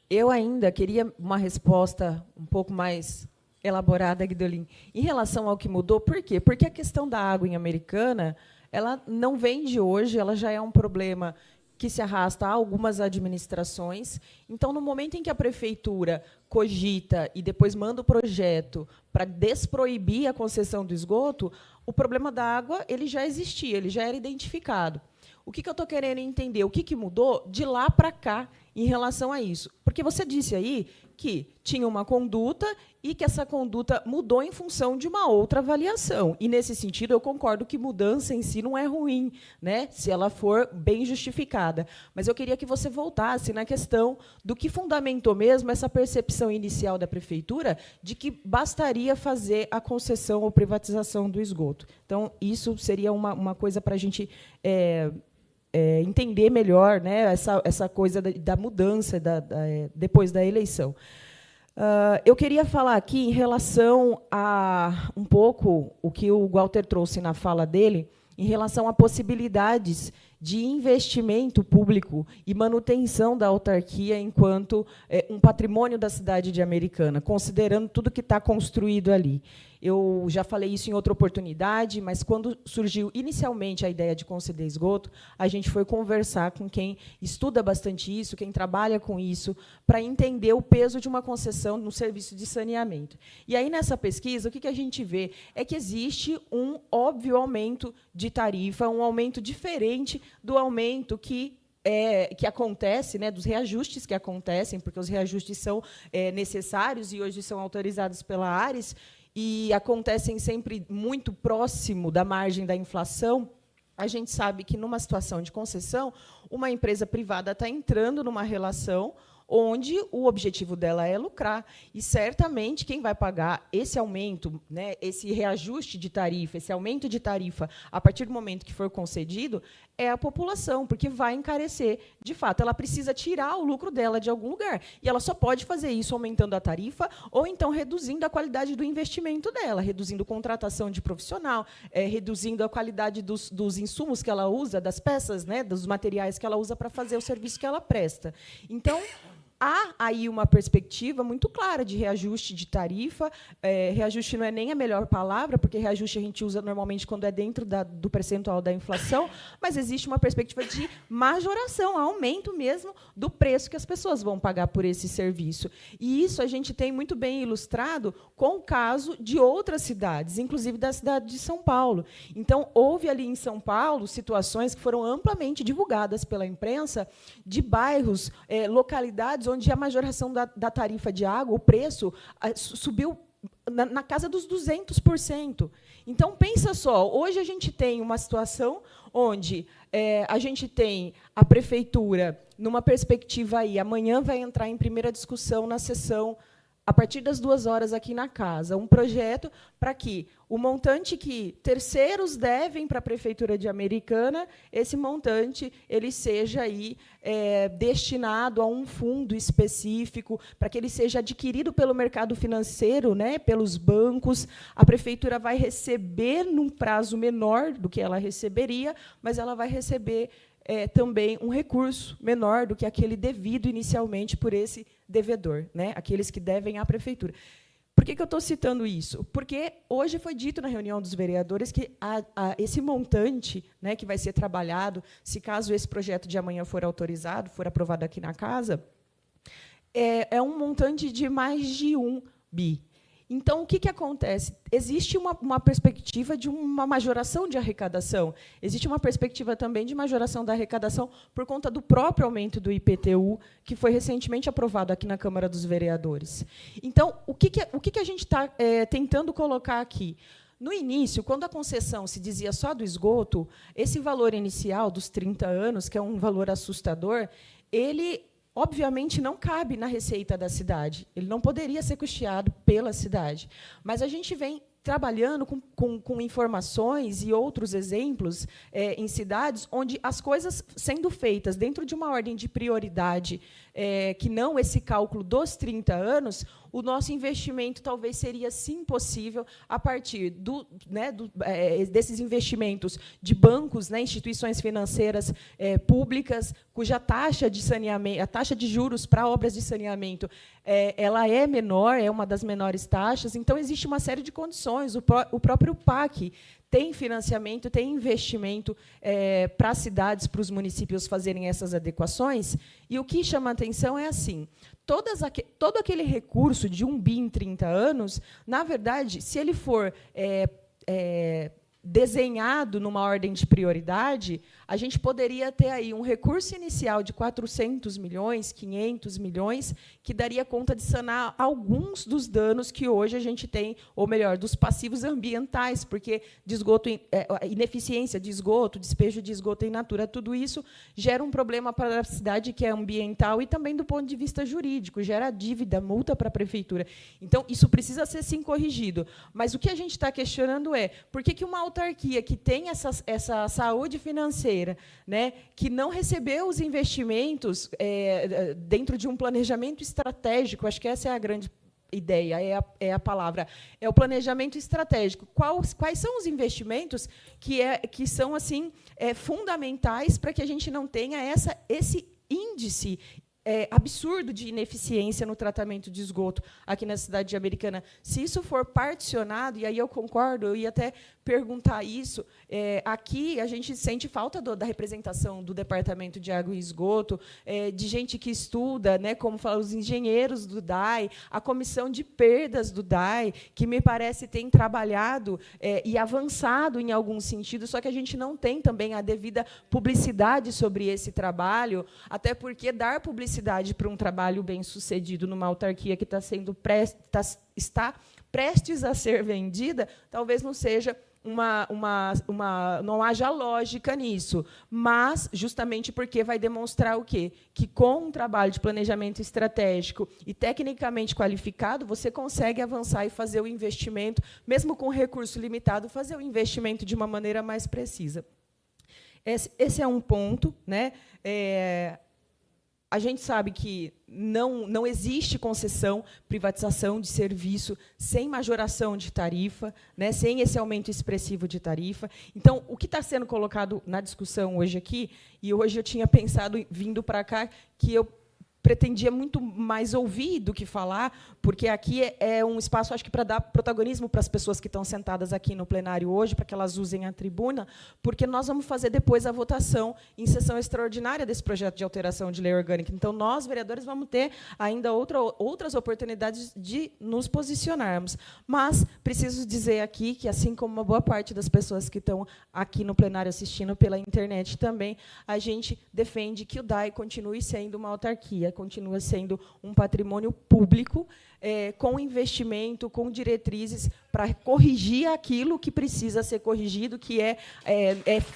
Eu ainda queria uma resposta um pouco mais elaborada, Guidolin, em relação ao que mudou. Por quê? Porque a questão da água em Americana, ela não vem de hoje, ela já é um problema que se arrasta a algumas administrações. Então, no momento em que a prefeitura cogita e depois manda o projeto para desproibir a concessão do esgoto, o problema da água ele já existia, ele já era identificado. O que eu estou querendo entender? O que mudou de lá para cá em relação a isso? Porque você disse aí que tinha uma conduta e que essa conduta mudou em função de uma outra avaliação. E, nesse sentido, eu concordo que mudança em si não é ruim, né, se ela for bem justificada. Mas eu queria que você voltasse na questão do que fundamentou mesmo essa percepção inicial da prefeitura de que bastaria fazer a concessão ou privatização do esgoto. Então, isso seria uma coisa para a gente entender melhor, né, essa coisa da mudança depois da eleição. Eu queria falar aqui em relação a um pouco o que o Walter trouxe na fala dele, em relação a possibilidades de investimento público e manutenção da autarquia enquanto um patrimônio da cidade de Americana, considerando tudo que está construído ali. Eu já falei isso em outra oportunidade, mas quando surgiu inicialmente a ideia de conceder esgoto, a gente foi conversar com quem estuda bastante isso, quem trabalha com isso, para entender o peso de uma concessão no serviço de saneamento. E aí, nessa pesquisa, o que a gente vê é que existe um óbvio aumento de tarifa, um aumento diferente do aumento que acontece, né, dos reajustes que acontecem, porque os reajustes são necessários e hoje são autorizados pela ARES, e acontecem sempre muito próximo da margem da inflação. A gente sabe que, numa situação de concessão, uma empresa privada está entrando numa relação onde o objetivo dela é lucrar. E, certamente, quem vai pagar esse aumento, né, esse reajuste de tarifa, esse aumento de tarifa, a partir do momento que for concedido, é a população, porque vai encarecer. De fato, ela precisa tirar o lucro dela de algum lugar. E ela só pode fazer isso aumentando a tarifa ou, então, reduzindo a qualidade do investimento dela, reduzindo contratação de profissional, reduzindo a qualidade dos insumos que ela usa, das peças, né, dos materiais que ela usa para fazer o serviço que ela presta. Então, há aí uma perspectiva muito clara de reajuste de tarifa. Reajuste não é nem a melhor palavra, porque reajuste a gente usa normalmente quando é dentro do percentual da inflação, mas existe uma perspectiva de majoração, aumento mesmo do preço que as pessoas vão pagar por esse serviço. E isso a gente tem muito bem ilustrado com o caso de outras cidades, inclusive da cidade de São Paulo. Então, houve ali em São Paulo situações que foram amplamente divulgadas pela imprensa de bairros, localidades onde a majoração da tarifa de água, o preço, subiu na casa dos 200%. Então, pensa só, hoje a gente tem uma situação onde a gente tem a prefeitura, numa perspectiva aí, amanhã vai entrar em primeira discussão na sessão, a partir das 2h aqui na casa, um projeto para que o montante que terceiros devem para a Prefeitura de Americana, esse montante ele seja aí, destinado a um fundo específico, para que ele seja adquirido pelo mercado financeiro, né, pelos bancos. A Prefeitura vai receber num prazo menor do que ela receberia, mas ela vai receber também um recurso menor do que aquele devido inicialmente por esse devedor, né, aqueles que devem à prefeitura. Por que eu estou citando isso? Porque hoje foi dito na reunião dos vereadores que esse montante, né, que vai ser trabalhado, se caso esse projeto de amanhã for autorizado, for aprovado aqui na casa, é um montante de mais de 1 bi. Então, o que acontece? Existe uma perspectiva de uma majoração de arrecadação. Existe uma perspectiva também de majoração da arrecadação por conta do próprio aumento do IPTU, que foi recentemente aprovado aqui na Câmara dos Vereadores. Então, o que a gente está tentando colocar aqui? No início, quando a concessão se dizia só do esgoto, esse valor inicial dos 30 anos, que é um valor assustador, ele obviamente, não cabe na receita da cidade. Ele não poderia ser custeado pela cidade. Mas a gente vem trabalhando com informações e outros exemplos em cidades onde as coisas sendo feitas dentro de uma ordem de prioridade, que não esse cálculo dos 30 anos, o nosso investimento talvez seria, sim, possível a partir desses investimentos de bancos, né, instituições financeiras públicas, cuja taxa de saneamento, a taxa de juros para obras de saneamento, ela é menor, é uma das menores taxas. Então, existe uma série de condições. O próprio PAC tem financiamento, tem investimento para as cidades, para os municípios fazerem essas adequações. E o que chama a atenção é assim: todo aquele recurso de 1 bi em 30 anos, na verdade, se ele for desenhado numa ordem de prioridade, a gente poderia ter aí um recurso inicial de 400 milhões, 500 milhões, que daria conta de sanar alguns dos danos que hoje a gente tem, ou melhor, dos passivos ambientais, porque de esgoto, ineficiência de esgoto, despejo de esgoto em natura, tudo isso gera um problema para a cidade que é ambiental e também do ponto de vista jurídico, gera dívida, multa para a prefeitura. Então, isso precisa ser, sim, corrigido. Mas o que a gente está questionando é por que uma autarquia que tem essa saúde financeira, né, que não recebeu os investimentos dentro de um planejamento estratégico, acho que essa é a grande ideia, é a palavra, é o planejamento estratégico. Quais são os investimentos que são assim fundamentais para que a gente não tenha esse índice absurdo de ineficiência no tratamento de esgoto aqui na cidade de Americana? Se isso for particionado, e aí eu concordo, eu ia até perguntar isso, aqui a gente sente falta da representação do Departamento de Água e Esgoto, de gente que estuda, né, como falam os engenheiros do DAI, a comissão de perdas do DAI, que me parece tem trabalhado e avançado em algum sentido, só que a gente não tem também a devida publicidade sobre esse trabalho, até porque dar publicidade para um trabalho bem-sucedido numa autarquia que está prestes a ser vendida, talvez não seja não haja lógica nisso, mas justamente porque vai demonstrar o quê? Que com um trabalho de planejamento estratégico e tecnicamente qualificado, você consegue avançar e fazer o investimento, mesmo com recurso limitado, fazer o investimento de uma maneira mais precisa. Esse é um ponto, né? A gente sabe que não existe concessão, privatização de serviço sem majoração de tarifa, né, sem esse aumento expressivo de tarifa. Então, o que está sendo colocado na discussão hoje aqui, e hoje eu tinha pensado, vindo para cá, que eu pretendia muito mais ouvir do que falar, porque aqui é um espaço, acho que, para dar protagonismo para as pessoas que estão sentadas aqui no plenário hoje, para que elas usem a tribuna, porque nós vamos fazer depois a votação em sessão extraordinária desse projeto de alteração de lei orgânica. Então, nós, vereadores, vamos ter ainda outras oportunidades de nos posicionarmos. Mas preciso dizer aqui que, assim como uma boa parte das pessoas que estão aqui no plenário assistindo pela internet também, a gente defende que o DAI continue sendo uma autarquia, continua sendo um patrimônio público, com investimento, com diretrizes para corrigir aquilo que precisa ser corrigido, que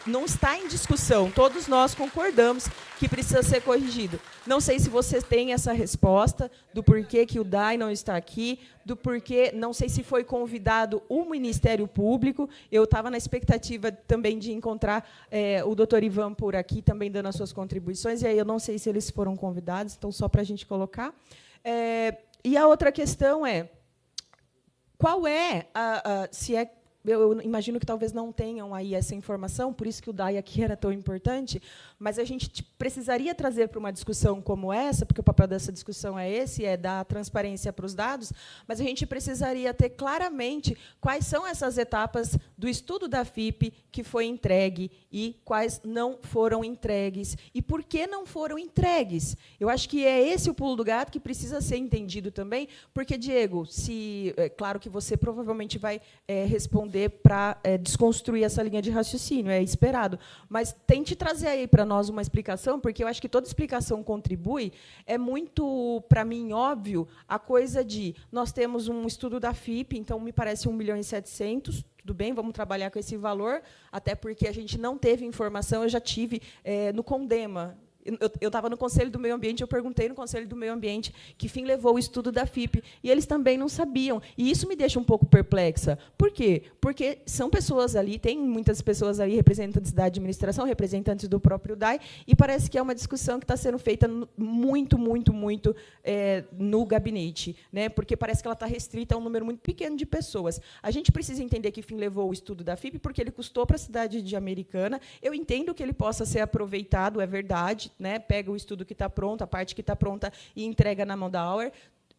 não está em discussão. Todos nós concordamos que precisa ser corrigido. Não sei se você tem essa resposta do porquê que o DAI não está aqui, do porquê, não sei se foi convidado o Ministério Público. Eu estava na expectativa também de encontrar o doutor Ivan por aqui, também dando as suas contribuições, e aí eu não sei se eles foram convidados, então, só para a gente colocar. E a outra questão é, qual eu imagino que talvez não tenham aí essa informação, por isso que o DAI aqui era tão importante, mas a gente precisaria trazer para uma discussão como essa, porque o papel dessa discussão é esse, é dar transparência para os dados, mas a gente precisaria ter claramente quais são essas etapas do estudo da FIP que foi entregue e quais não foram entregues, e por que não foram entregues. Eu acho que é esse o pulo do gato que precisa ser entendido também, porque, Diego, claro que você provavelmente vai responder para desconstruir essa linha de raciocínio, é esperado. Mas tente trazer aí para nós uma explicação, porque eu acho que toda explicação contribui. É muito, para mim, óbvio a coisa de nós temos um estudo da FIP, então me parece 1.700.000, tudo bem, vamos trabalhar com esse valor, até porque a gente não teve informação, eu já tive no CONDEMA, Eu estava no Conselho do Meio Ambiente, eu perguntei no Conselho do Meio Ambiente que fim levou o estudo da FIP, e eles também não sabiam. E isso me deixa um pouco perplexa. Por quê? Porque são pessoas ali, tem muitas pessoas ali, representantes da administração, representantes do próprio DAI, e parece que é uma discussão que está sendo feita muito no gabinete, né? Porque parece que ela está restrita a um número muito pequeno de pessoas. A gente precisa entender que fim levou o estudo da FIP, porque ele custou para a cidade de Americana. Eu entendo que ele possa ser aproveitado, é verdade, né? Pega o estudo que está pronto, a parte que está pronta, e entrega na mão da Auer.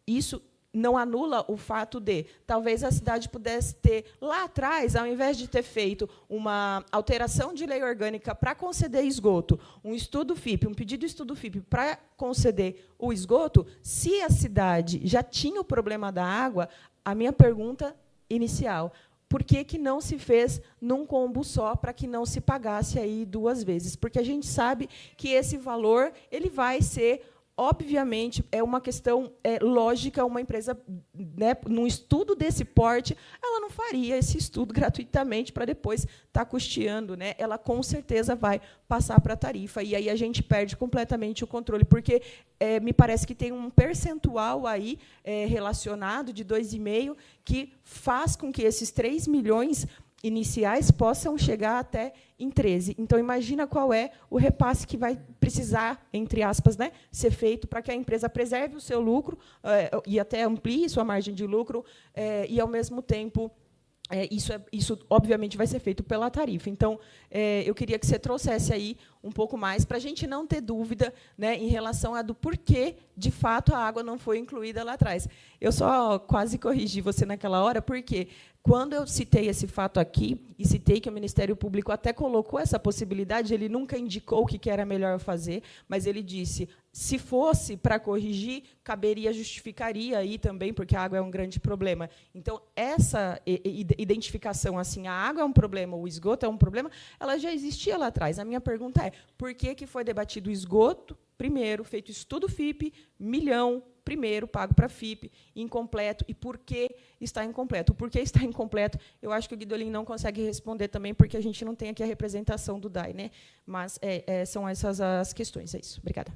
Isso não anula o fato de, talvez a cidade pudesse ter, lá atrás, ao invés de ter feito uma alteração de lei orgânica para conceder esgoto, um estudo FIP, um pedido de estudo FIP para conceder o esgoto, se a cidade já tinha o problema da água, a minha pergunta inicial: por que não se fez num combo só, para que não se pagasse aí 2 vezes? Porque a gente sabe que esse valor ele vai ser, obviamente, é uma questão lógica, uma empresa, né, num estudo desse porte, ela não faria esse estudo gratuitamente para depois estar custeando, né? Ela, com certeza, vai passar para a tarifa, e aí a gente perde completamente o controle, porque me parece que tem um percentual aí relacionado de 2,5 que faz com que esses 3 milhões iniciais possam chegar até em 13. Então, imagina qual é o repasse que vai precisar, entre aspas, né, ser feito para que a empresa preserve o seu lucro e até amplie sua margem de lucro e, ao mesmo tempo, isso, obviamente, vai ser feito pela tarifa. Então, eu queria que você trouxesse aí um pouco mais, para a gente não ter dúvida, né, em relação a do porquê, de fato, a água não foi incluída lá atrás. Eu só quase corrigi você naquela hora, porque quando eu citei esse fato aqui, e citei que o Ministério Público até colocou essa possibilidade, ele nunca indicou o que era melhor fazer, mas ele disse, se fosse para corrigir, caberia, justificaria aí também, porque a água é um grande problema. Então, essa identificação, assim, a água é um problema, o esgoto é um problema, ela já existia lá atrás. A minha pergunta é, por que foi debatido o esgoto primeiro, feito estudo FIP, 1 milhão, primeiro, pago para a FIP, incompleto, e por que está incompleto? Por que está incompleto? Eu acho que o Guidolin não consegue responder também, porque a gente não tem aqui a representação do DAI, né? Mas são essas as questões. É isso. Obrigada.